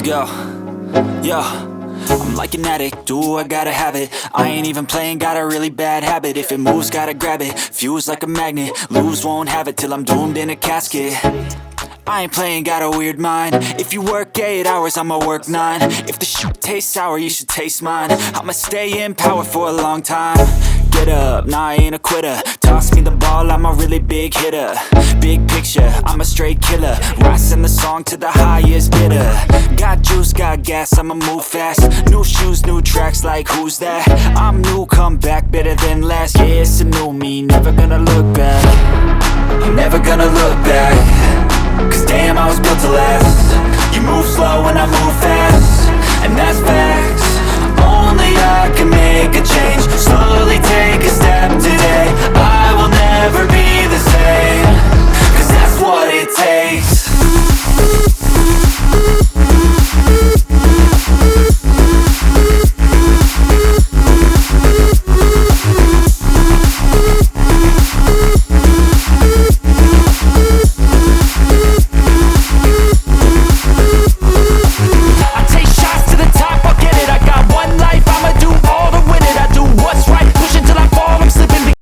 Let's go. Yo, I'm like an addict, do I gotta have it. I ain't even playing, got a really bad habit. If it moves, gotta grab it, fuse like a magnet. Lose, won't have it till I'm doomed in a casket. I ain't playing, got a weird mind. If you work 8 hours, I'ma work 9. If the shit tastes sour, you should taste mine. I'ma stay in power for a long time. Get up, nah, I ain't a quitter. Toss me the ball, I'm a really big hitter. Big picture, I'm a straight killer. Rising the song to the highest bidder. Got juice, got gas, I'ma move fast. New shoes, new tracks, like who's that? I'm new, come back, better than last. Yeah, it's a new me, never gonna look back. I'm never gonna look back. Cause damn, I was built to last. You move slow and I move fast, and that's facts. Only I can make a change. Slowly take a step today. I will